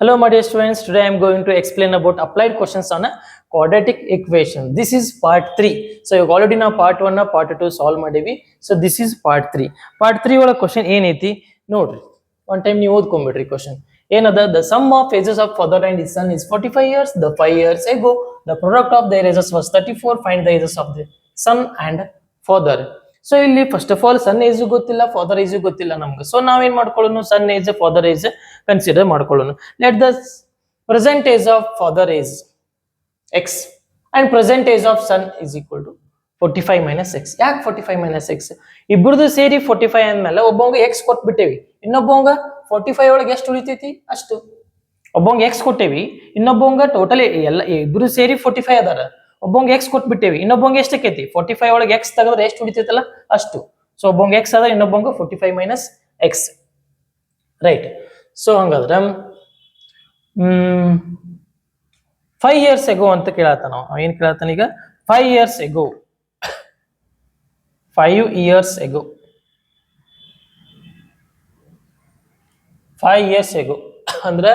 Hello, my dear students. Today I am going to explain about applied questions on a quadratic equation. This is part 3. So, you already know part 1 and part 2 solve ಮಾಡಿವಿ. So, this is part 3. Part 3 ಒಳಗೆ question ಏನೈತಿ ನೋಡ್ರಿ. One time ನೀವು ಓದ್ಕೊಂಡ್ಬಿಡ್ರಿ question. ಏನದ the sum of ages of father and his son is 45 years. The 5 years ago, the product of their ages was 34. Find the ages of the son and father. So ಇಲ್ಲಿ first of all son age ಗೊತ್ತಿಲ್ಲ, father age ಗೊತ್ತಿಲ್ಲ ನಮ್ಗೆ. So ನಾವೇನ್ ಮಾಡ್ಕೊಳ್ಳೋಣ, son age father age consider ಮಾಡ್ಕೊಳ್ಳೋಣ. Let the present age of father age X and present age of son is equal to 45 minus X. ಯಾಕೆ 45 minus X? ಇಬ್ಬರದು ಸೇರಿ 45 ಅಂದ್ಮೇಲೆ ಒಬ್ಬಂಗ ಎಕ್ಸ್ ಕೊಟ್ಬಿಟ್ಟೇವಿ, ಇನ್ನೊಬ್ಬಂಗ 45 ಒಳಗೆ ಎಷ್ಟು ಉಳಿತೈತಿ ಅಷ್ಟು. ಒಬ್ಬಂಗ ಎಕ್ಸ್ ಕೊಟ್ಟೇವಿ, ಇನ್ನೊಬ್ಬಂಗ ಟೋಟಲ್ ಎಲ್ಲ ಇಬ್ರು ಸೇರಿ 45 ಅದಾರ. ಒಬ್ಬಂಗೆ ಎಕ್ಸ್ ಕೊಟ್ಬಿಟ್ಟೇವಿ, ಇನ್ನೊಬ್ಬಂಗೆ ಎಷ್ಟು ಆಕೈತಿ 45 ಒಳಗೆ ಎಕ್ಸ್ ತೆಗೆದ್ರೆ ಎಷ್ಟು ಉಳಿತೈತಲ್ಲ ಅಷ್ಟು. ಸೊ ಒಬ್ಬಂಗೆ ಎಕ್ಸ್ ಅದ, ಇನ್ನೊಬ್ಬಂಗ 45 ಮೈನಸ್ ಎಕ್ಸ್, ರೈಟ್. ಸೊ ಹಂಗಾದ್ರೆ 5 years ago ಅಂತ ಕೇಳತ್ತಾನ. ಏನ್ ಕೇಳತ್ತಾನ ಈಗ? 5 years ago. 5 years ago. 5 years ago ಅಂದ್ರೆ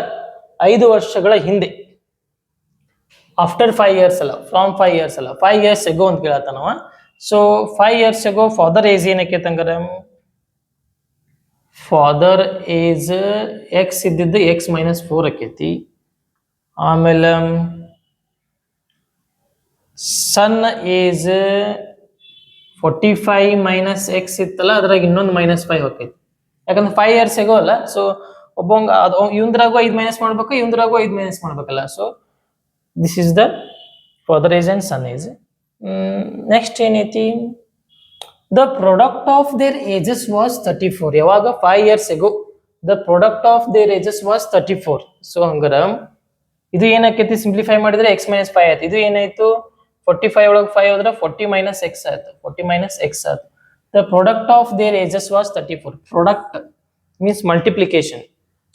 5 ವರ್ಷಗಳ ಹಿಂದೆ. ಆಫ್ಟರ್ 5 years ಅಲ್ಲ, ಫ್ರಾಮ್ 5 years ಅಲ್ಲ, 5 years ago ಅಂತ ಕೇಳತ್ತಾನವ. So 5 years ago father age ಏನಕ್ಕೆ ತಂಗಾರ? ಫಾದರ್ ಏಜ್ ಎಕ್ಸ್ ಇದ್ದಿದ್ದು ಎಕ್ಸ್ ಮೈನಸ್ 4 ಆಕೈತಿ. ಆಮೇಲೆ ಸನ್ ಏಜ್ 45 ಮೈನಸ್ ಎಕ್ಸ್ ಇತ್ತಲ್ಲ, ಅದ್ರಾಗ ಇನ್ನೊಂದು -5 ಆಕೈತಿ. ಯಾಕಂದ್ರೆ 5 years ago ಅಲ್ಲ. ಸೊ ಒಬ್ಬಂಗ ಅದು ಇವಂದ್ರಾಗೂ 5 ಮೈನಸ್ ಮಾಡ್ಬೇಕು, ಇವಂದ್ರಾಗೂ 5 ಮೈನಸ್ ಮಾಡ್ಬೇಕಲ್ಲ. So this is the father age and son age. Next ಏನೈತಿ? the product of their ages was 34. ಯಾವಾಗ? 5 years ago the product of their ages was 34. So ಹಂಗಾರ ಇದು ಏನಾಕೈತಿ? ಸಿಂಪ್ಲಿಫೈ ಮಾಡಿದ್ರೆ x minus 5 ಆಯ್ತು. ಇದು ಏನಾಯ್ತು? 45 ಒಳಗೆ 5 ಹೋದ್ರೆ 40 ಮೈನಸ್ ಎಕ್ಸ್ ಆಯ್ತು. 40 ಮೈನಸ್ ಎಕ್ಸ್ ಆಯ್ತು. the product of their ages was 34. product means multiplication.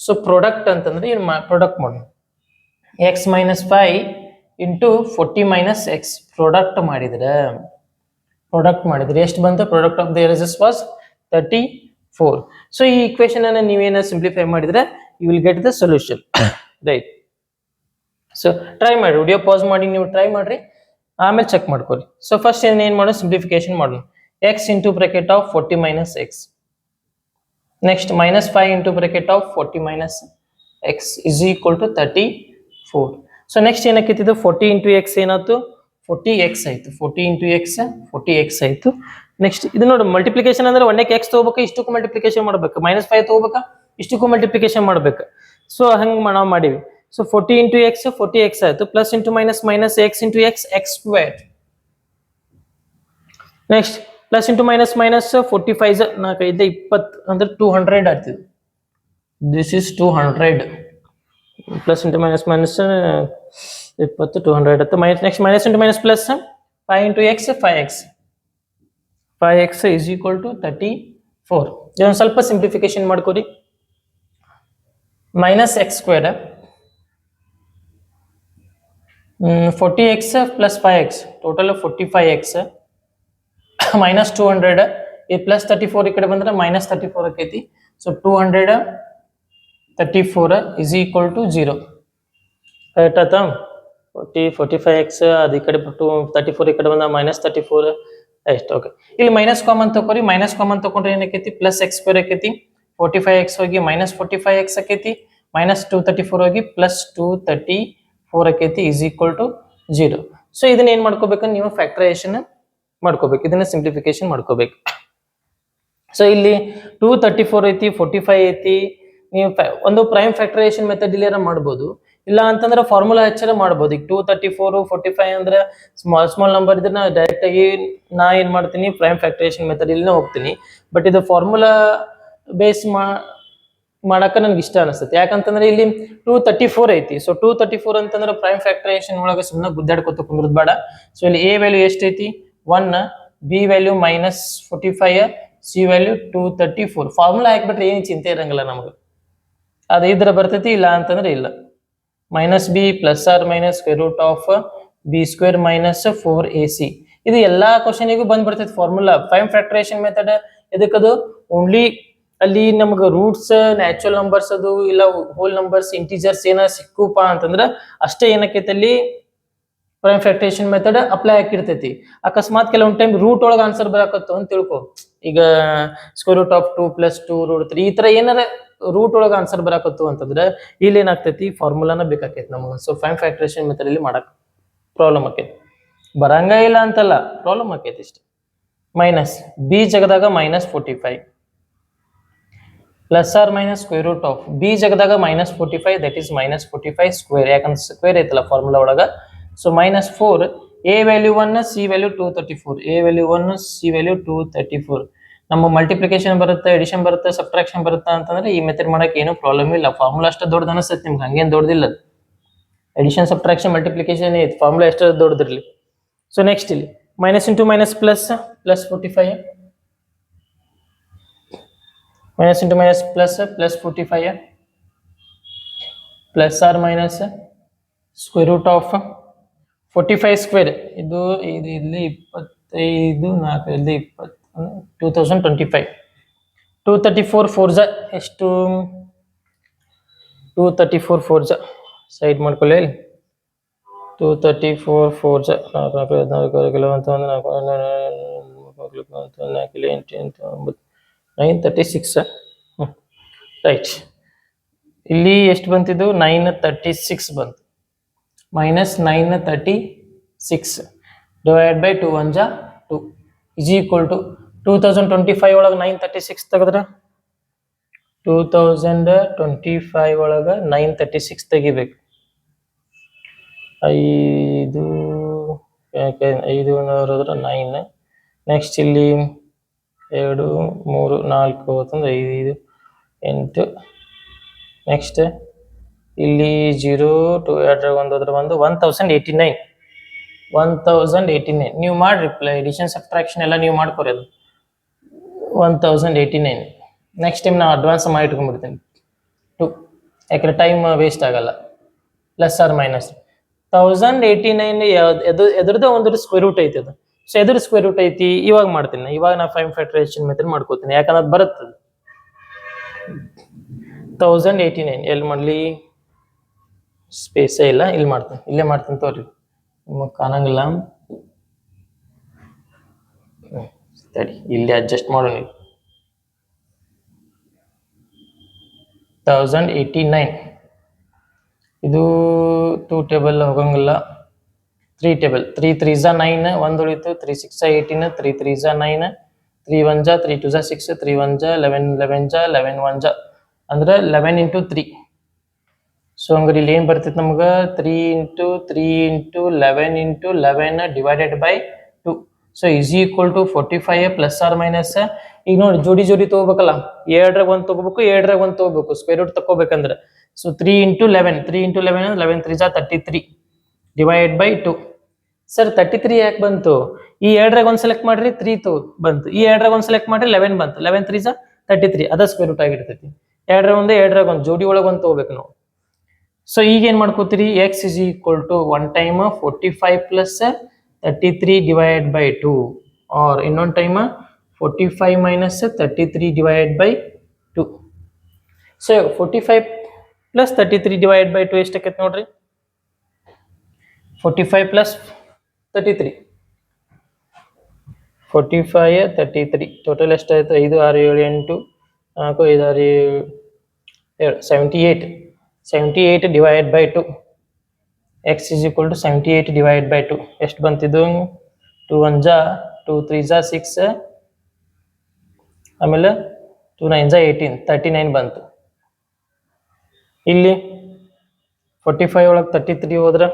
So product ಅಂತಂದ್ರೆ ಏನು? product ಮಾಡೋಣ. x minus 5 into 40 minus x product ಮಾಡಿದ್ರೆ ಎಷ್ಟು ಬಂತು? Product of their ages was 34. So ಈ ಇಕ್ವೇಶನ್ ಅನ್ನು ನೀವೇನ ಸಿಂಪ್ಲಿಫೈ ಮಾಡಿದ್ರೆ you will get the solution, right. So try ಮಾಡಿ, ವಿಡಿಯೋ ಪಾಸ್ ಮಾಡಿ ನೀವು ಟ್ರೈ ಮಾಡ್ರಿ, ಆಮೇಲೆ ಚೆಕ್ ಮಾಡ್ಕೊರಿ. ಸೊ ಫಸ್ಟ್ ಏನ್ ಮಾಡೋಣ? ಸಿಂಪ್ಲಿಫಿಕೇಶನ್ ಮಾಡೋಣ. X into bracket of 40 minus X, next minus 5 into bracket of 40 minus X is equal to 34. So next ಏನಕ್ಕಿತ್ತು? 40 ಇಂಟು ಎಕ್ಸ್ ಏನಾಯ್ತು? 40x ಆಯ್ತು. 40 ಇಂಟು ಎಕ್ಸ್ 40x ಆಯ್ತು. ನೆಕ್ಸ್ಟ್ ಇದು ನೋಡಿ, ಮಲ್ಟಿಪ್ಲಿಕೇಶನ್ ಅಂದ್ರೆ ಒಂದಕ್ಕೆ ಎಕ್ಸ್ ತಗೋಬೇಕು, ಇಷ್ಟಕ್ಕೂ ಮಲ್ಟಿಪ್ಲಿಕೇಶನ್ ಮಾಡ್ಬೇಕು. -5 ತಗೋಬೇಕಾ, ಇಷ್ಟಕ್ಕೂ ಮಲ್ಟಿಪ್ಲಿಕೇಶನ್ ಮಾಡ್ಬೇಕು. ಸೊ ಹಂಗೆ ನಾವು ಮಾಡೀವಿ. ಸೊ 40 ಇಂಟು ಎಕ್ಸ್ 40x ಆಯ್ತು, plus into minus X into X X square. Next plus into minus 45 4 5 20 ಅಂದ್ರೆ 200 ಆಗ್ತಿದೆ. This is 200. Plus into minus 20 200 ಆಯ್ತು. Next minus into minus plus 5 into X 5x is equal to 34. ಇದೊಂದು ಸ್ವಲ್ಪ simplification ಮಾಡ್ಕೊರಿ. Minus X square 40x plus 5x total 45x minus 200 ಈ plus 34 ಈ ಕಡೆ ಬಂದ್ರೆ ಮೈನಸ್ 34 ಆಕೈತಿ. So 234 is equal to 0. Right ಆಯ್ತಾ? 45x ಅದು ಈ ಕಡೆ 34 ಈ ಕಡೆ ಬಂದ -34 ಎಷ್ಟು. ಓಕೆ, ಇಲ್ಲಿ ಮೈನಸ್ ಕಾಮನ್ ತಗೋರಿ. ಮೈನಸ್ ಕಾಮನ್ ತಗೊಂಡ್ರೆ ಏನಕ್ಕೈತಿ? ಪ್ಲಸ್ ಎಕ್ಸ್ ಸ್ಕ್ವೇರ್ ಆಕೈತಿ. 45x ಹೋಗಿ ಮೈನಸ್ 45x ಆಕೈತಿ. ಮೈನಸ್ 234 ಹೋಗಿ ಪ್ಲಸ್ 234 ಆಕೈತಿ ಇಸ್ ಈಕ್ವಲ್ ಟು 0. ಸೊ ಇದನ್ನ ಏನ್ ಮಾಡ್ಕೋಬೇಕು? ನೀವು ಫ್ಯಾಕ್ಟರೈಸೇಷನ್ ಮಾಡ್ಕೋಬೇಕು, ಇದನ್ನ ಸಿಂಪ್ಲಿಫಿಕೇಶನ್ ಮಾಡ್ಕೋಬೇಕು. ಸೊ ಇಲ್ಲಿ 234 ಐತಿ, 45 ಐತಿ. ನೀವು ಒಂದು ಪ್ರೈಮ್ ಫ್ಯಾಕ್ಟರೈಸೇಷನ್ ಮೆಥಡ್ ಇಲ್ಲಿ ಮಾಡ್ಬೋದು, ಇಲ್ಲ ಅಂತಂದ್ರೆ ಫಾರ್ಮುಲಾ ಹಚ್ಚಾರ ಮಾಡ್ಬೋದು. ಈಗ 234 45 ಅಂದ್ರೆ ಸ್ಮಾಲ್ ನಂಬರ್ ಇದ್ರೆ ಡೈರೆಕ್ಟ್ ಆಗಿ ನಾ ಏನ್ ಮಾಡ್ತೀನಿ? ಪ್ರೈಮ್ ಫ್ಯಾಕ್ಟರೈಸೇಷನ್ ಮೆಥಡ್ ಇಲ್ಲಿ ಹೋಗ್ತೀನಿ. ಬಟ್ ಇದು ಫಾರ್ಮುಲಾ ಬೇಸ್ ಮಾಡಕ ನನ್ಗೆ ಇಷ್ಟ ಅನಿಸುತ್ತೆ. ಯಾಕಂತಂದ್ರೆ ಇಲ್ಲಿ 234 ಐತಿ. ಸೊ 234 ಅಂತಂದ್ರೆ ಪ್ರೈಮ್ ಫ್ಯಾಕ್ಟರೈಸೇಷನ್ ಒಳಗೆ ಸುಮ್ಮನೆ ಗುದ್ದಾಡ್ಕೊತ ಕುಂದ್ರದ್ ಬೇಡ. ಸೊ ಇಲ್ಲಿ ಎ ವ್ಯಾಲ್ಯೂ ಎಷ್ಟೈತಿ? 1, B value -45, C value 234. Formula ಹಾಕ್ಬಿಟ್ರೆ ಏನು ಚಿಂತೆ ಇರಂಗಿಲ್ಲ ನಮ್ಗೆ. ಅದು ಇದ್ರೆ ಬರ್ತೈತಿ, ಇಲ್ಲ ಅಂತಂದ್ರೆ ಇಲ್ಲ. -b plus or minus square root of b square minus 4ac. ಇದು ಎಲ್ಲಾ ಕ್ವಶನಿಗೂ ಬಂದ್ಬಿಡ್ತೈತಿ ಫಾರ್ಮುಲಾ. ಪ್ರೈಮ್ ಫ್ಯಾಕ್ಟರೈಸೇಷನ್ ಮೆಥಡ್ ಇದಕ್ಕದು ಓನ್ಲಿ ಅಲ್ಲಿ ನಮ್ಗೆ ರೂಟ್ಸ್ ನ್ಯಾಚುರಲ್ ನಂಬರ್ಸ್ ಅದು ಇಲ್ಲ ಹೋಲ್ ನಂಬರ್ಸ್ ಇಂಟೀಜರ್ಸ್ ಏನ ಸಿಕ್ಕುಪ್ಪ ಅಂತಂದ್ರ ಅಷ್ಟೇ ಏನಕ್ಕೈತಿ ಅಲ್ಲಿ ಪ್ರೈಮ್ ಫ್ಯಾಕ್ಟರೇಷನ್ ಮೆಥಡ್ ಅಪ್ಲೈ ಆಗಿರ್ತೈತಿ. ಅಕಸ್ಮಾತ್ ಕೆಲವೊಂದ್ ಟೈಮ್ ರೂಟ್ ಒಳಗ ಆನ್ಸರ್ ಬರಾಕತ್ತು ಅಂತ ತಿಳ್ಕೊ, ಈಗ ಸ್ಕ್ವೇರ್ ರೂಟ್ ಆಫ್ 2 + 2 √3 ಈ ತರ ಏನಾರ ರೂಟ್ ಒಳಗ ಆನ್ಸರ್ ಬರಾಕತ್ತು ಅಂತಂದ್ರ ಇಲ್ಲಿ ಏನಾಗ್ತೈತಿ ಫಾರ್ಮುಲಾನ ಬೇಕಾಕೈತಿ ನಮಗೆ. ಸೊ ಪ್ರೈಮ್ ಫ್ಯಾಕ್ಟರೇಷನ್ ಮೆಥಡ್ ಅಲ್ಲಿ ಮಾಡಕ್ ಪ್ರಾಬ್ಲಮ್ ಆಕೈತಿ, ಬರಂಗ ಇಲ್ಲ ಅಂತಲ್ಲ, ಪ್ರಾಬ್ಲಮ್ ಆಕೈತಿ ಇಷ್ಟ. ಮೈನಸ್ ಬಿ ಜಗದಾಗ -45 plus or minus square root of B ಜಗದಾಗ -45 ದಟ್ ಈಸ್ -45 ಸ್ಕ್ವೇರ್, ಯಾಕಂದ್ರೆ ಸ್ಕ್ವೇರ್ ಐತಲ್ಲ ಫಾರ್ಮುಲಾ ಒಳಗ. So -4 A value 1 C value 234, A value 1 C value 234. ನಮ್ಮ ಮಲ್ಟಿಪ್ಲಿಕೇಶನ್ ಬರುತ್ತೆ, ಎಡಿಷನ್ ಬರುತ್ತೆ, ಸಬ್ಟ್ರಾಕ್ಷನ್ ಬರುತ್ತೆ ಅಂತಂದ್ರೆ ಈ ಮೆಥಡ್ ಮಾಡಕ್ಕೆ ಏನು ಪ್ರಾಬ್ಲಮ್ ಇಲ್ಲ. ಫಾರ್ಮುಲಾ ಅಷ್ಟು ದೊಡ್ಡದು ಅನಿಸ್ತೈತಿ ನಿಮ್ಗೆ, ಹಂಗೇನು ದೊಡ್ಡದಿಲ್ಲ. ಎಡಿಷನ್ ಸಬ್ಟ್ರಾಕ್ಷನ್ ಮಲ್ಟಿಪ್ಲಿಕೇಶನ್ ಐತಿ, ಫಾರ್ಮುಲಾ ಎಷ್ಟು ದೊಡ್ಡದಿರಲಿ. ಸೊ ನೆಕ್ಸ್ಟ್ ಇಲ್ಲಿ minus into minus plus +45, minus into minus +45 plus or minus square root of 45 square, ಇದು ಇಲ್ಲಿ 25 4 ಇಲ್ಲಿ 2025 234 4 ಎಷ್ಟು 234 4 ಸೈಡ್ ಮಾಡ್ಕೊಳ್ಳಿ. 234 4 936 ರೈಟ್. ಇಲ್ಲಿ ಎಷ್ಟು ಬಂತಿದ್ದು 936 ಬಂತು, -936 divide by 2 1 2 is equal to 2025 ಒಳಗೆ 936 ತೆಗೆದ್ರೆ 2025 ಒಳಗೆ 936 ತೆಗಿಬೇಕು. 5 ಹೋದ್ರೆ 9, ನೆಕ್ಸ್ಟ್ ಇಲ್ಲಿ 2 3 4 ಹೋತಂದ್ರೆ 5 8, ನೆಕ್ಸ್ಟ್ ಇಲ್ಲಿ 0 2 2 1 ಹೋದ್ರೆ 1089 ನೀವು ಮಾಡಿ ರಿಪ್ಲೈ ಎಡಿಷನ್ ಸಬ್ಟ್ರಾಕ್ಷನ್ ಎಲ್ಲ ನೀವು ಮಾಡ್ಕೊರಿ, ಅದು 1089. ನೆಕ್ಸ್ಟ್ ಟೈಮ್ ನಾವು ಅಡ್ವಾನ್ಸ್ ಮಾಡಿ ಇಟ್ಕೊಂಡ್ಬಿಡ್ತೀನಿ 2, ಯಾಕಂದ್ರೆ ಟೈಮ್ ವೇಸ್ಟ್ ಆಗಲ್ಲ. ಪ್ಲಸ್ ಆರ್ ಮೈನಸ್ 1089 ಎದ್ರದ್ದು ಒಂದು ಸ್ಕ್ವೇರ್ ರೂಟ್ ಐತಿ ಅದು. ಸೊ ಎದ್ರ ಸ್ಕ್ವೇರ್ ರೂಟ್ ಐತಿ ಇವಾಗ ಮಾಡ್ತೀನಿ, ಇವಾಗ ನಾ ಪ್ರೈಮ್ ಫ್ಯಾಕ್ಟರೇಷನ್ ಮೆಥಡ್ ಮಾಡ್ಕೋತೀನಿ, ಯಾಕಂದ್ರೆ ಅದು ಬರುತ್ತೆ 1089. ಎಲ್ಲಿ ಮಾಡಲಿ ಸ್ಪೇಸೇ ಇಲ್ಲ, ಇಲ್ಲಿ ಮಾಡ್ತೀನಿ, ಇಲ್ಲೇ ಮಾಡ್ತೀನಿ ತೋರಿ, ನಿಮಗೆ ಕಾಣಂಗಿಲ್ಲ. ಸರಿ ಇಲ್ಲಿ ಅಡ್ಜಸ್ಟ್ ಮಾಡೋಣ. 1089 ಇದು 2 ಟೇಬಲ್ ಹೋಗಂಗಿಲ್ಲ, 3 ಟೇಬಲ್, 3 3 9 1 ಉಳಿತು, 3 6 18, 3 3 9, 3 1 3 2 6, 3 1 11 11 11 1 ಅಂದ್ರೆ 11 × 3. ಸೊ ಹಂಗಾರೆ ಇಲ್ಲಿ ಏನು ಬರ್ತೈತೆ ನಮ್ಗೆ 3 × 3 × 11 × 11 divided by 2. So is equal to 45 plus or minus. ಈಗ ನೋಡಿ ಜೋಡಿ ತಗೋಬೇಕಲ್ಲ, 7ರಾಗ 1 ತಗೋಬೇಕು, 7ರಾಗ 1 ತಗೋಬೇಕು ಸ್ಕ್ವೇರ್ ರೂಟ್ ತಗೋಬೇಕಂದ್ರೆ. So 3 × 11 11 3 33 divide by 2. ಸರ್ 33 ಯಾಕೆ ಬಂತು? ಈ 7ರಾಗ 1 ಸೆಲೆಕ್ಟ್ ಮಾಡ್ರಿ 3 ಬಂತು, ಈ 7ರಾಗ 1 ಸೆಲೆಕ್ಟ್ ಮಾಡ್ರಿ 11 ಬಂತು, 11 3 33 ಅದ ಸ್ಕ್ವೇರ್ ರೂಟ್ ಆಗಿರ್ತೈತಿ. 7ರಾಗ 1 ಜೋಡಿ ಒಳಗೆ 1 ತಗೋಬೇಕು ನಾವು. ಸೊ ಈಗ ಏನ್ ಮಾಡ್ಕೋತೀರಿ, x is equal to 1 time 45 plus 33 divided by 2 or ಇನ್ನೊಂದು time 45 minus 33 divided by 2. So 45 plus 33 divided by 2 ಎಷ್ಟಾಕೈತೆ ನೋಡ್ರಿ, 45 plus 33 45 33 ಟೋಟಲ್ ಎಷ್ಟಾಯ್ತು 5 6 7 8 4 5 6 7 78 divided by 2. x is equal to 78 divided by 2. ಎಷ್ಟು ಬಂತಿದ್ದು 2 1 2 3 6, ಆಮೇಲೆ 2 9 18 39 ಬಂತು. ಇಲ್ಲಿ 45 ಒಳಗೆ 33 ಹೋದ್ರೆ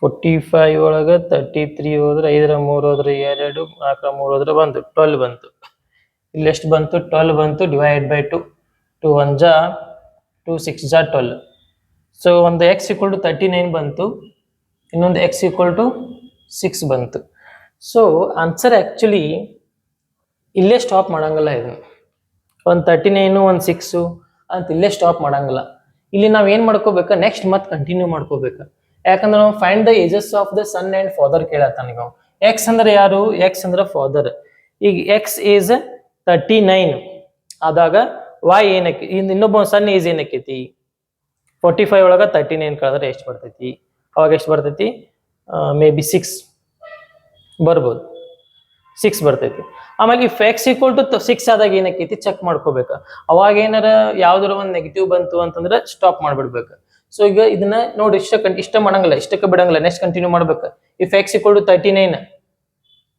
45 ಒಳಗೆ 33 ಹೋದ್ರೆ 5ರ 3 ಹೋದ್ರೆ 2, 4ರ 3 ಹೋದ್ರೆ 1 12 ಬಂತು. ಇಲ್ಲಿ ಎಷ್ಟು ಬಂತು 12 ಬಂತು ಡಿವೈಡ್ ಬೈ 2. 2 1 2 6 12. ಸೊ ಒಂದು x equal to 39 ಬಂತು, ಇನ್ನೊಂದು x equal to 6 ಬಂತು. ಸೊ ಆನ್ಸರ್ ಆ್ಯಕ್ಚುಲಿ ಇಲ್ಲೇ ಸ್ಟಾಪ್ ಮಾಡಂಗಿಲ್ಲ, ಇದು ಒಂದು 39 ಒಂದು 6 ಅಂತ ಇಲ್ಲೇ ಸ್ಟಾಪ್ ಮಾಡಂಗಿಲ್ಲ. ಇಲ್ಲಿ ನಾವು ಏನು ಮಾಡ್ಕೋಬೇಕು, ನೆಕ್ಸ್ಟ್ ಮತ್ತೆ ಕಂಟಿನ್ಯೂ ಮಾಡ್ಕೋಬೇಕು. ಯಾಕಂದ್ರೆ ನಾವು find the ages of the son and father ಕೇಳತ್ತಾನ. ಈಗ ಎಕ್ಸ್ ಅಂದ್ರೆ ಯಾರು, ಎಕ್ಸ್ ಅಂದ್ರೆ ಫಾದರ್. ಈಗ ಎಕ್ಸ್ ಏಜ್ 39 ಆದಾಗ y ಏನಕ್ಕೆ ಇನ್ನೊಬ್ಬ ಸಣ್ಣ ಏಜ್ ಏನಕ್ಕೈತಿ 45 ಒಳಗ 39 ಕಳೆದ್ರೆ ಎಷ್ಟು ಬರ್ತೈತಿ ಅವಾಗ ಎಷ್ಟು ಬರ್ತೈತಿ ಮೇ ಬಿ 6 ಬರ್ಬೋದು 6 ಬರ್ತೈತಿ ಆಮೇಲೆ ಇಫ್ x ಈಕ್ವಲ್ ಟು 6 ಆದಾಗ ಏನಕ್ಕೈತಿ ಚೆಕ್ ಮಾಡ್ಕೋಬೇಕು ಅವಾಗ ಏನಾರ ಯಾವ್ದಾರ ಒಂದು ನೆಗೆಟಿವ್ ಬಂತು ಅಂತಂದ್ರೆ ಸ್ಟಾಪ್ ಮಾಡ್ಬಿಡ್ಬೇಕು ಸೊ ಈಗ ಇದನ್ನ ನೋಡಿ ಇಷ್ಟ ಮಾಡಂಗಿಲ್ಲ ಇಷ್ಟಕ್ಕೆ ಬಿಡಂಗಿಲ್ಲ ನೆಕ್ಸ್ಟ್ ಕಂಟಿನ್ಯೂ ಮಾಡ್ಬೇಕು ಇಫ್ x ಈಕ್ವಲ್ ಟು 39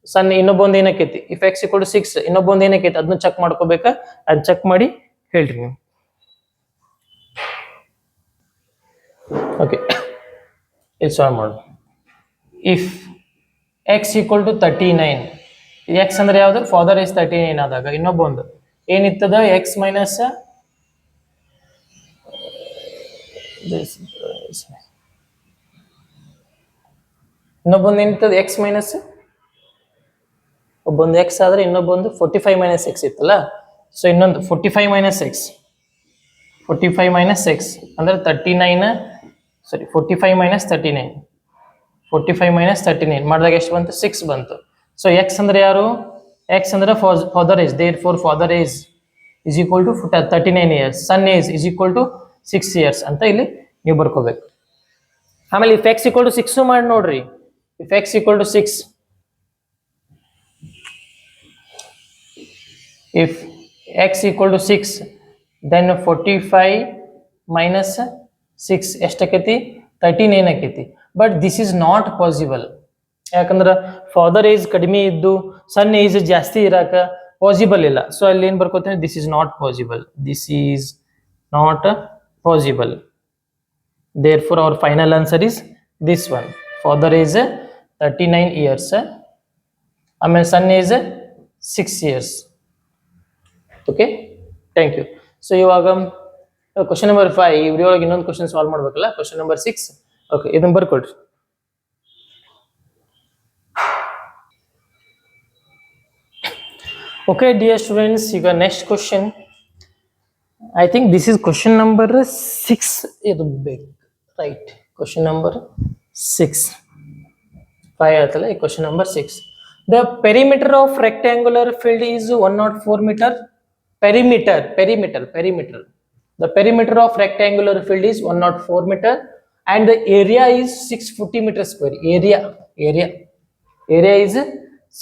ಸಣ್ಣ ಇನ್ನೊಬ್ಬೊಂದು ಏನಕ್ಕೈತಿ ಇಫ್ x ಈಕ್ವಲ್ ಟು 6 ಇನ್ನೊಬ್ಬೊಂದು ಏನಕ್ಕೈತಿ ಅದನ್ನ ಚೆಕ್ ಮಾಡ್ಕೋಬೇಕು ಅದ್ ಚೆಕ್ ಮಾಡಿ ಹೇಳ್ರಿ ನೀವು ಓಕೆ ಇಲ್ಲಿ ಸಾಲ್ವ್ ಮಾಡು if x equal to 39 x ಅಂದ್ರೆ ಯಾವ್ದು ಫಾದರ್ ಇಸ್ 39 ಆದಾಗ ಇನ್ನೊಬ್ಬೊಂದು ಏನಿತ್ತದ x ಮೈನಸ್ ಇನ್ನೊಬ್ಬೊಂದು ಏನಿತ್ತದ x ಮೈನಸ್ ಒಬ್ಬೊಂದು x ಆದ್ರೆ ಇನ್ನೊಬ್ಬೊಂದು 45 ಮೈನಸ್ x ಇತ್ತಲ್ಲ ಸೊ ಇನ್ನೊಂದು 45 ಮೈನಸ್ x 45 ಮೈನಸ್ x ಅಂದ್ರೆ 39 ಸಾರಿ 45 ಮೈನಸ್ 39 45 ಮೈನಸ್ 39 ಮಾಡಿದಾಗ ಎಷ್ಟು ಬಂತು 6 ಬಂತು ಸೊ x ಅಂದ್ರೆ ಯಾರು x ಅಂದ್ರೆ father age therefore father age is equal to 39 years son age is equal to 6 years ಅಂತ ಇಲ್ಲಿ ನೀವು ಬರ್ಕೋಬೇಕು ಆಮೇಲೆ if x equal to 6 ಮಾಡಿ ನೋಡ್ರಿ if x equal to 6 if x equal to 6 then 45 minus 6 ಎಷ್ಟಕ್ಕೈತಿ 39 ಆಕೈತಿ but this is not possible ಯಾಕಂದ್ರೆ father age ಕಡಿಮೆ ಇದ್ದು ಸಣ್ಣ ಏಜ್ ಜಾಸ್ತಿ ಇರಾಕ ಪಾಸಿಬಲ್ ಇಲ್ಲ ಸೊ ಅಲ್ಲಿ ಏನ್ ಬರ್ಕೋತೀನಿ this is not possible this is not possible therefore our final answer is this one father is 39 years ಆಮೇಲೆ son is 6 years okay thank you so ಇವಾಗ ಕ್ವಶನ್ ನಂಬರ್ 5 ಈ ವಿಡಿಯೋ ಒಳಗೆ ಇನ್ನೊಂದು ಕ್ವಶನ್ ಸಾಲ್ವ್ ಮಾಡ್ಬೇಕಲ್ಲ question number 6 okay ಇದನ್ನ ಬರ್ಕೊಡ್ರಿ okay dear students ಈಗ next question I think this is question number 6 ಇದು ಬೇಕು right question number 6 5 ಆಯ್ತಲ್ಲ ಈ question number 6 the perimeter of rectangular field is 104 meter perimeter the perimeter of rectangular field is 104 meter and the area is 640 meter square area is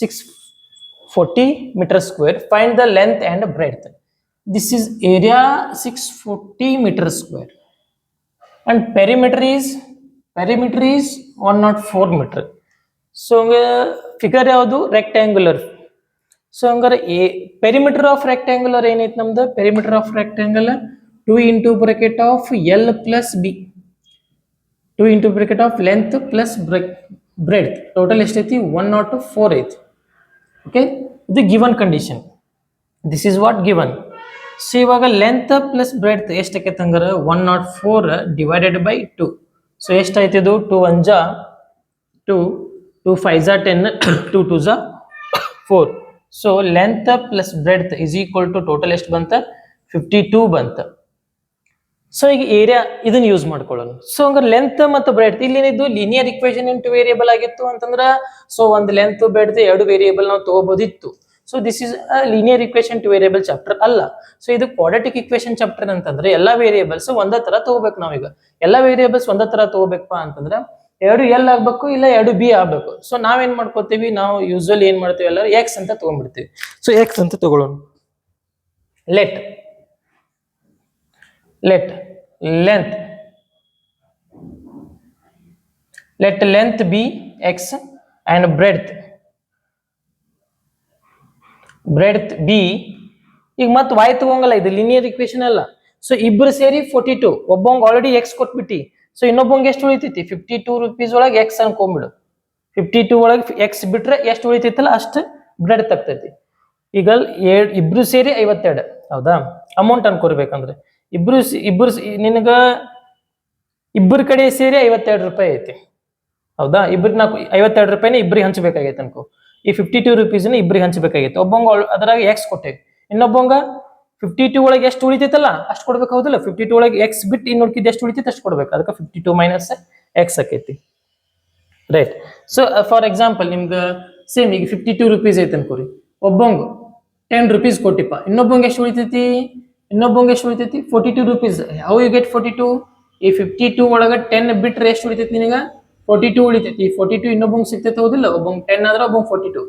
640 meter square find the length and breadth this is area 640 meter square and perimeter is 104 meter so figure ಯಾವುದು rectangular so ಹಂಗಾರೆ perimeter of rectangular ಏನೈತೆ ನಮ್ದು perimeter of rectangle 2 into bracket of L plus B 2 into bracket of length plus breadth total ಎಷ್ಟೈತಿ 104 ಐತಿ okay the given condition this is what given so ಇವಾಗ length plus breadth ಎಷ್ಟಕ್ಕೆ ತಂಗರ 104 divided by 2 so ಎಷ್ಟಾಯ್ತು ಇದು 2 1 ಜಾ 2 2 5 ಜಾ 10 2 2 ಜಾ 4 so length plus breadth is equal to total ಎಷ್ಟು ಬಂತ 52 ಬಂತ ಸೊ ಈಗ ಏರಿಯಾ ಇದನ್ನ ಯೂಸ್ ಮಾಡ್ಕೊಳ್ಳೋಣ ಸೊ ಹಂಗಾರೆ ಲೆಂತ್ ಮತ್ತು ಬ್ರೆಡ್ತ್ ಇಲ್ಲಿ ಏನಿದ್ದು ಲೀನಿಯರ್ ಇಕ್ವೇಶನ್ ಇಂಟು ವೇರಿಯೇಬಲ್ ಆಗಿತ್ತು ಅಂತಂದ್ರ ಸೊ ಒಂದು ಲೆಂತ್ ಬ್ರೆಡ್ತ್ ಎರಡು ವೇರಿಯೇಬಲ್ ನಾವು ತಗೋಬಹುದಿತ್ತು so this is linear equation two variable chapter ಅಲ್ಲ ಸೊ ಇದು ಕ್ವಾಡ್ರಾಟಿಕ್ ಇಕ್ವೇಶನ್ ಚಾಪ್ಟರ್ ಅಂತಂದ್ರೆ ಎಲ್ಲಾ ವೇರಿಯೇಬಲ್ಸ್ ಒಂದೇ ತರ ತಗೋಬೇಕು ನಾವೀಗ ಎಲ್ಲಾ ವೇರಿಯೇಬಲ್ಸ್ ಒಂದೇ ತರ ತಗೋಬೇಕಪ್ಪ ಅಂತಂದ್ರೆ ಎರಡು ಎಲ್ ಆಗ್ಬೇಕು ಇಲ್ಲ ಎರಡು ಬಿ ಆಗ್ಬೇಕು ಸೊ ನಾವೇನ್ ಮಾಡ್ಕೋತೀವಿ ನಾವು ಯೂಶುವಲಿ ಏನ್ ಮಾಡ್ತೀವಿ ಎಲ್ಲರೂ ಎಕ್ಸ್ ಅಂತ ತಗೊಂಡ್ಬಿಡ್ತೀವಿ ಸೊ ಎಕ್ಸ್ ಅಂತ ತಗೊಳ್ಳೋಣ let length be x and breadth b ಈಗ ಮತ್ತೆ y ತಗೊಂಗಲ್ಲ ಇದು ಲೀನಿಯರ್ ಇಕ್ವೇಶನ್ ಅಲ್ಲ ಸೊ ಇಬ್ರು ಸೇರಿ 42 ಒಬ್ಬಂಗ ಆಲ್ರೆಡಿ x ಕೊಟ್ಬಿಟ್ಟಿ ಸೊ ಇನ್ನೊಬ್ಬಂಗೆ ಎಷ್ಟು ಉಳಿತೈತಿ 52 ರೂಪೀಸ್ ಒಳಗೆ x ಅನ್ಕೊಂಡ್ಬಿಡು 52 ಒಳಗೆ x ಬಿಟ್ರೆ ಎಷ್ಟು ಉಳಿತೈತಲ್ಲ ಅಷ್ಟು ಬ್ರೆಡ್ತ್ ಆಗ್ತೈತಿ ಈಗ ಇಬ್ರು ಸೇರಿ 52 ಹೌದಾ ಅಮೌಂಟ್ ಅನ್ಕೊರ್ಬೇಕಂದ್ರೆ ಇಬ್ರು ನಿನಗ ಇಬ್ಬರ ಕಡೆ ಸೇರಿ 52 ರೂಪಾಯಿ ಐತಿ ಹೌದಾ ಇಬ್ರಿಗೆ ನಾಲ್ಕು 52 ರೂಪಾಯಿನ ಇಬ್ರಿಗೆ ಹಂಚಬೇಕಾಗೈತೆ ಅನ್ಕೋ ಈ 52 ರೂಪೀಸ್ನ ಇಬ್ರಿಗೆ ಹಂಚಬೇಕಾಗೈತೆ ಒಬ್ಬಂಗ ಅದ್ರಾಗ ಎಕ್ಸ್ ಕೊಟ್ಟೇವಿ ಇನ್ನೊಬ್ಬಂಗ 52 ಒಳಗೆ ಎಷ್ಟು ಉಳಿತೈತಲ್ಲ ಅಷ್ಟು ಕೊಡ್ಬೇಕು ಹೌದಲ್ಲ 52 ಒಳಗೆ ಎಕ್ಸ್ ಬಿಟ್ಟು ಇನ್ನು ಉಳಿಕಿದ್ದು ಎಷ್ಟು ಉಳಿತೈತೆ ಅಷ್ಟು ಕೊಡ್ಬೇಕು ಅದಕ್ಕೆ 52 ಮೈನಸ್ ಎಕ್ಸ್ ಆಕೈತಿ ರೈಟ್ ಸೊ ಫಾರ್ ಎಕ್ಸಾಂಪಲ್ ನಿಮ್ಗೆ ಸೇಮ್ ಈಗ 52 ರೂಪೀಸ್ ಐತೆ ಅನ್ಕೋರಿ ಒಬ್ಬಂಗು 10 rupees ಕೊಟ್ಟಿಪ್ಪ, ಇನ್ನೊಬ್ಬಂಗೆ ಎಷ್ಟು ಉಳಿತೈತಿ 42 rupees. How you get 42? ಈ 52 ಒಳಗ 10 ಬಿಟ್ರೆ ಎಷ್ಟು ಉಳಿತೈತಿ ನಿನಗ 42 ಉಳಿತೈತಿ. 42 ಇನ್ನೊಬ್ಬಂಗೆ ಸಿಗ್ತೈತೆ ಹೌದಿಲ್ಲ, ಒಬ್ಬಂಗೆ 10 ಆದ್ರೆ ಒಬ್ಬಂಗೆ 42.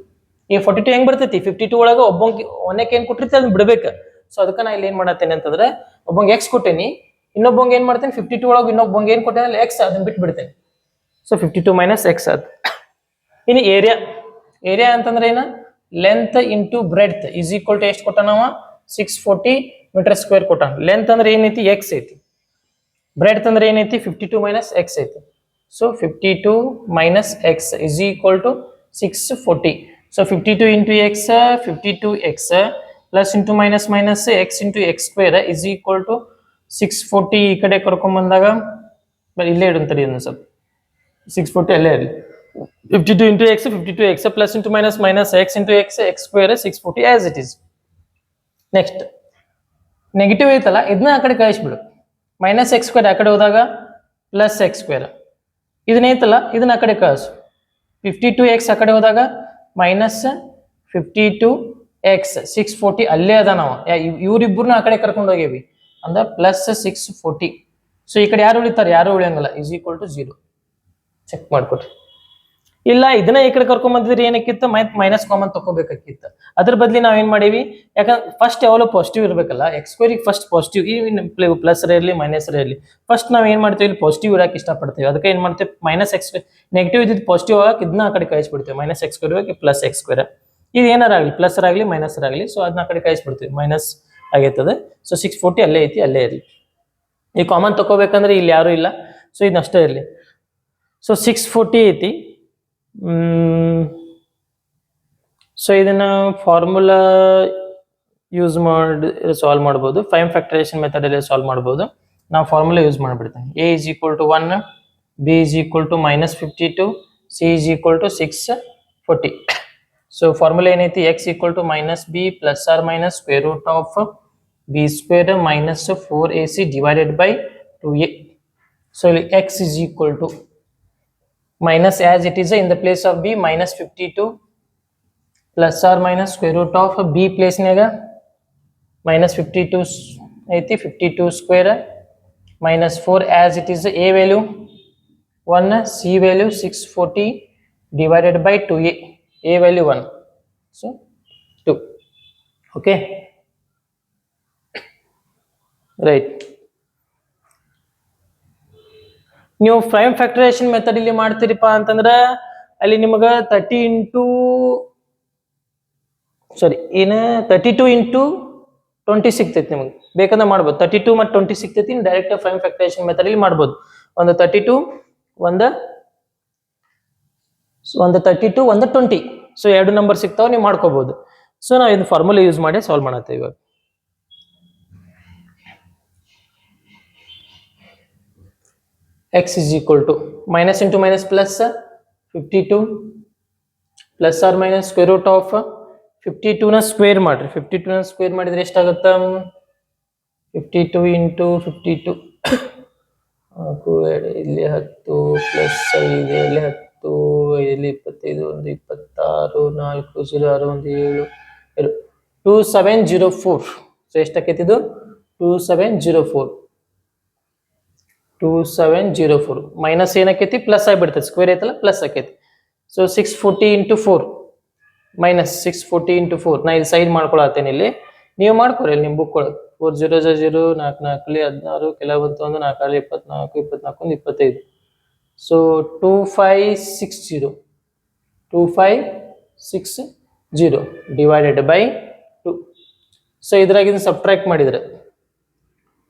ಈ 42 ಹೆಂಗ್ ಬರ್ತೈತಿ 52 ಒಳಗ ಒಬ್ಬಂಗೆ ಒನಕ್ಕೆ ಏನ್ ಕೊಟ್ಟಿರ್ತಿ ಅದನ್ನ ಬಿಡ್ಬೇಕು. ಸೊ ಅದಕ್ಕೆ ನಾ ಇಲ್ಲಿ ಏನ್ ಮಾಡತ್ತೇನೆ ಅಂತಂದ್ರೆ ಒಬ್ಬಂಗೆ ಎಕ್ಸ್ ಕೊಟ್ಟೇನಿ, ಇನ್ನೊಬ್ಬಂಗೆ ಏನ್ ಮಾಡ್ತೇನೆ 52 ಒಳಗೆ ಇನ್ನೊಬ್ಬಂಗೆ ಏನ್ ಕೊಟ್ಟೇನೆ ಎಕ್ಸ್, ಅದನ್ನ ಬಿಟ್ಟು ಬಿಡ್ತೇನೆ. ಸೊ 52 ಮೈನಸ್ ಎಕ್ಸ್ ಅದು. ಇನ್ನು ಏರಿಯಾ ಅಂತಂದ್ರೆ ಏನ length into breadth is equal to ಎಷ್ಟು ಕೊಟ್ಟಾನವ 640 ಮೀಟರ್ ಸ್ಕ್ವೇರ್ ಕೊಟ್ಟಾನ. ಲೆಂತ್ ಅಂದ್ರೆ ಏನೈತಿ ಎಕ್ಸ್ ಐತಿ, ಬ್ರೆಡ್ತ್ ಅಂದ್ರೆ ಏನೈತಿ 52 ಮೈನಸ್ ಎಕ್ಸ್ ಐತಿ. So 52 minus X is equal to 640. So 52 into x 52x plus into minus minus X into x square is equal to 640. ಈ ಕಡೆ ಕರ್ಕೊಂಡ್ ಬಂದಾಗ ಇಲ್ಲೇ ಇಡುವಂತರಿ ಇದನ್ನ ಸ್ವಲ್ಪ 640 ಅಲ್ಲೇ ಇರಲಿ. 52 into x 52x plus into minus minus x into x square 640 as it is. Next negative ಐತಲ್ಲ ಇದನ್ನ ಆ ಕಡೆ ಕಳಿಸ್ಬಿಡು. ಮೈನಸ್ ಎಕ್ಸ್ ಸ್ಕ್ವೇರ್ ಆ ಕಡೆ ಹೋದಾಗ ಪ್ಲಸ್ ಎಕ್ಸ್ ಸ್ಕ್ವೇರ್, ಇದನ್ನ ಐತಲ್ಲ ಇದನ್ನ ಆ ಕಡೆ ಕಳಿಸು. 52x ಆ ಕಡೆ ಹೋದಾಗ ಮೈನಸ್ 52x 640 ಅಲ್ಲೇ ಅದ. ನಾವು ಇವ್ರಿಬ್ಬರನ್ನ ಆ ಕಡೆ ಕರ್ಕೊಂಡು ಹೋಗೇವಿ ಅಂದ ಪ್ಲಸ್ 640. ಸೊ ಈ ಕಡೆ ಯಾರು ಉಳಿತಾರೆ, ಯಾರು ಉಳಿಯಂಗಲ್ಲ, ಇಸ್ ಈಕ್ವಲ್ ಟು 0. ಚೆಕ್ ಮಾಡ್ಕೊಟ್ರಿ. ಇಲ್ಲ ಇದನ್ನ ಈ ಕಡೆ ಕರ್ಕೊಂಡ್ ಬಂದಿದ್ರೆ ಏನಕ್ಕಿತ್ತು ಮೈನಸ್ ಕಾಮನ್ ತಗೋಬೇಕಾಗಿತ್ತು. ಅದ್ರ ಬದ್ಲಿ ನಾವ್ ಏನ್ ಮಾಡೀವಿ, ಯಾಕಂದ್ರೆ ಫಸ್ಟ್ ಯಾವಾಗಲೂ ಪಾಸಿಟಿವ್ ಇರ್ಬೇಕಲ್ಲ, ಎಕ್ಸ್ ಸ್ಕ್ವೇರ್ ಫಸ್ಟ್ ಪಾಸಿಟಿವ್, ಈ ಪ್ಲಸ್ ಇರಲಿ ಮೈನಸ್ ಇರಲಿ, ಫಸ್ಟ್ ನಾವ್ ಏನ್ ಮಾಡ್ತೀವಿ ಇಲ್ಲಿ ಪಾಸಿಟಿವ್ ಇರಕ್ಕೆ ಇಷ್ಟಪಡ್ತೀವಿ. ಅದಕ್ಕೆ ಏನ್ ಮಾಡ್ತೀವಿ ಮೈನಸ್ ಎಕ್ಸ್ ನೆಗೆಟಿವ್ ಇದ್ದಿದ್ದು ಪಾಸಿಟಿವ್ ಆಗಕ್ಕೆ ಇದನ್ನ ಆ ಕಡೆ ಕಳಿಸ್ಬಿಡ್ತೀವಿ. ಮೈನಸ್ ಎಕ್ಸ್ ಸ್ಕ್ವೇರ್ ಹೋಗಿ ಪ್ಲಸ್ ಎಕ್ಸ್ ಸ್ಕ್ವೇರ್, ಇದು ಏನಾರಾಗಲಿ ಪ್ಲಸ್ ಆಗಲಿ ಮೈನಸ್ ಆಗಲಿ, ಸೊ ಅದನ್ನ ಆ ಕಡೆ ಕಳಿಸ್ಬಿಡ್ತೀವಿ, ಮೈನಸ್ ಆಗೈತದೆ. ಸೊ 640 ಅಲ್ಲೇ ಐತಿ, ಅಲ್ಲೇ ಇರಲಿ. ಈ ಕಾಮನ್ ತಗೋಬೇಕಂದ್ರೆ ಇಲ್ಲಿ ಯಾರು ಇಲ್ಲ, ಸೊ ಇದನ್ನಷ್ಟೇ ಇರಲಿ. ಸೊ 640 ಐತಿ. ಸೊ ಇದನ್ನ ಫಾರ್ಮುಲಾ ಯೂಸ್ ಮಾಡಿ ಸಾಲ್ವ್ ಮಾಡ್ಬೋದು. ಪ್ರೈಮ್ ಫ್ಯಾಕ್ಟರೈಸೇಷನ್ ಮೆಥಡ್ ಅಲ್ಲಿ ಸಾಲ್ವ್ ಮಾಡ್ಬೋದು. ನಾವು ಫಾರ್ಮುಲಾ ಯೂಸ್ ಮಾಡಿಬಿಡ್ತೇನೆ. A is equal to 1, b is equal to minus 52, c is equal to 640. So formula ಏನೈತಿ, x equal to minus b plus or minus square root of b square minus 4ac divided by 2a. So ಇಲ್ಲಿ x is equal to minus as it is in the place of b minus 52 plus or minus square root of b place naga minus 52 ಐತಿ 52 square minus 4 as it is a value 1, c value 640 divided by 2a, a value 1, so 2. Okay, right. ನೀವು prime factorization method ಇಲ್ಲಿ ಮಾಡ್ತೀರಿಪ್ಪ ಅಂತಂದ್ರೆ ಅಲ್ಲಿ ನಿಮಗೆ 32 into 20 ಸಿಗ್ತೈತಿ. ನಿಮಗೆ ಬೇಕಂದ್ರೆ ಮಾಡ್ಬೋದು, 32 ಮತ್ತು 20 ಸಿಗ್ತೈತಿ. ಡೈರೆಕ್ಟ್ ಪ್ರೈಮ್ ಫ್ಯಾಕ್ಟರೈಸೇಷನ್ ಮೆಥಡ್ ಇಲ್ಲಿ ಮಾಡ್ಬೋದು. ಒಂದು 32 ಒಂದು 20, ಸೊ 2 ನಂಬರ್ ಸಿಗ್ತಾವ, ನೀವು ಮಾಡ್ಕೋಬಹುದು. ಸೊ ನಾವು ಇದು ಫಾರ್ಮುಲಾ ಯೂಸ್ ಮಾಡಿ ಸಾಲ್ವ್ ಮಾಡತ್ತೇವೆ ಇವಾಗ. x is equal to minus into minus plus 52 plus or minus square root of 52 ನ ಸ್ಕ್ವೇರ್ ಮಾಡ್ರಿ. 52 ನ ಸ್ಕ್ವೇರ್ ಮಾಡಿದ್ರೆ ಎಷ್ಟಾಗುತ್ತ 52 ಇಂಟು 52 ಇಲ್ಲಿ 10 ಪ್ಲಸ್ 5 ಇಲ್ಲಿ 10 ಇಲ್ಲಿ 25 1 26 4 0 6 1 7 2704. ಸೊ ಎಷ್ಟಾಕೈತಿ ಇದು 2704 ಮೈನಸ್ ಏನಕ್ಕೈತಿ ಪ್ಲಸ್ ಆಗಿಬಿಡ್ತೈತಿ, ಸ್ಕ್ವೇರ್ ಐತಲ್ಲ ಪ್ಲಸ್ ಆಕೈತಿ. So 640 into 4 minus 640 into 4. ನಾ ಇಲ್ಲಿ ಸೈಡ್ ಮಾಡ್ಕೊಳತ್ತೇನೆ, ಇಲ್ಲಿ ನೀವು ಮಾಡ್ಕೊರಿ ಇಲ್ಲಿ ನಿಮ್ಮ ಬುಕ್ ಒಳಗೆ. 4 0 0 4 4 16 ಕೆಲ ಬಂತು ಒಂದು 4 24 24 25. So 2560 divided by 2. ಸೊ ಇದ್ರಾಗಿಂದ ಸಬ್ಟ್ರಾಕ್ಟ್ ಮಾಡಿದ್ರೆ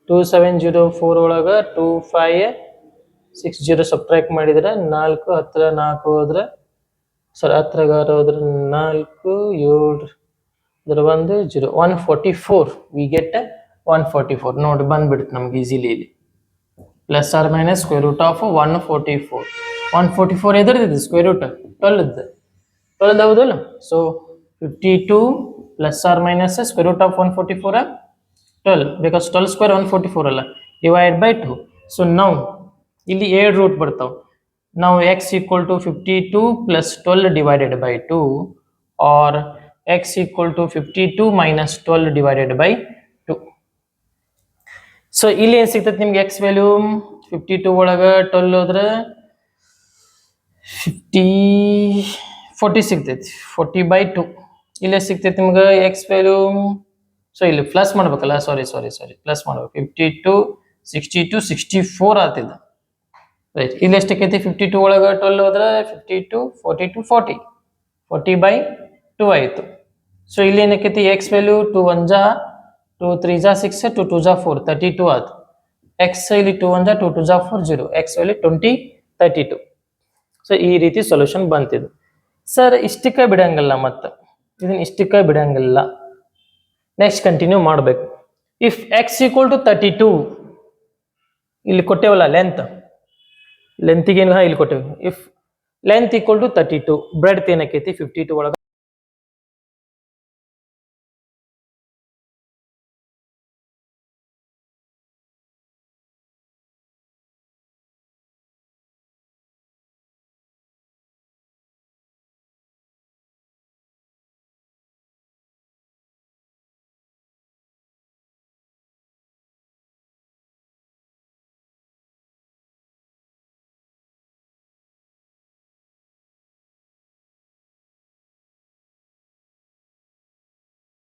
2704 ಒಳಗ 2560 ಸಬ್ಟ್ರಾಕ್ಟ್ ಮಾಡಿದ್ರೆ 4 10 4 ಹೋದ್ರೆ ಸರಿ 10 ಹೋದ್ರೆ 4 7 ಅದ್ರ 1 0 144. We get 144. ನೋಡಿ ಬಂದ್ಬಿಡುತ್ತೆ ನಮ್ಗೆ ಈಸಿಲಿ ಇಲ್ಲಿ. Plus or minus square root of 144 ಎದ್ರದ್ದು ಸ್ಕ್ವೇರ್ ರೂಟ್ 12 ಹೌದಲ್ಲ. So 52 plus or minus square root of 144 12, because 12 square 144 ಅಲ್ಲ, ಡಿವೈಡ್ ಬೈ 2. ಸೊ ನಾವು ಇಲ್ಲಿ 7 ರೂಟ್ ಬರ್ತಾವೆ. ನಾವು x equal to 52 plus 12 divided by 2 or x equal to 52 minus 12 divided by 2. So ಇಲ್ಲಿ ಏನು ಸಿಗ್ತೈತೆ ನಿಮ್ಗೆ ಎಕ್ಸ್ ವ್ಯಾಲ್ಯೂ 52 ಒಳಗೆ 12 ಹೋದ್ರೆ 40 ಸಿಗ್ತೈತಿ, 40 ಬೈ 2. ಇಲ್ಲೇ ಸಿಗ್ತೈತಿ ನಿಮ್ಗೆ ಎಕ್ಸ್ ವ್ಯಾಲ್ಯೂ. ಸೊ ಇಲ್ಲಿ ಪ್ಲಸ್ ಮಾಡ್ಬೇಕಲ್ಲ, ಸಾರಿ ಪ್ಲಸ್ ಮಾಡ್ಬೇಕು. 52 62 64 ಆಗ್ತಿದ್ದ, ರೈಟ್. ಇಲ್ಲಿ ಎಷ್ಟಕ್ಕೈತಿ 52 ಒಳಗೆ 12 ಹೋದ್ರೆ 52 42 40 40 ಬೈ 2 ಆಯಿತು. ಸೊ ಇಲ್ಲಿ ಏನಕ್ಕೈತಿ ಎಕ್ಸ್ ವ್ಯಾಲ್ಯೂ 2 1 ಜಾ 2 3 ಜಾ 6 2 2 ಜಾ 4 32 ಆಯ್ತು. ಎಕ್ಸ್ ಇಲ್ಲಿ 2 1 ಜಾ 2 2 ಜಾ 4 0, ಎಕ್ಸ್ ವ್ಯಾಲ್ಯೂ 20 32. ಸೊ ಈ ರೀತಿ ಸೊಲ್ಯೂಷನ್ ಬಂತಿದ್ದು. ಸರ್ ಇಷ್ಟಕ್ಕೆ ಬಿಡಂಗಿಲ್ಲ, ಮತ್ತೆ ಇದನ್ನ ಇಷ್ಟಕ್ಕೆ ಬಿಡಂಗಿಲ್ಲ, ನೆಕ್ಸ್ಟ್ ಕಂಟಿನ್ಯೂ ಮಾಡಬೇಕು. ಇಫ್ ಎಕ್ಸ್ ಈಕ್ವಲ್ ಟು 32, ಇಲ್ಲಿ ಕೊಟ್ಟೇವಲ್ಲ ಲೆಂತಿಗೆ ಇಲ್ಲಿ ಕೊಟ್ಟೇವಿ. If length equal to 32, breadth ಏನಕ್ಕೈತಿ 52 ಒಳಗೆ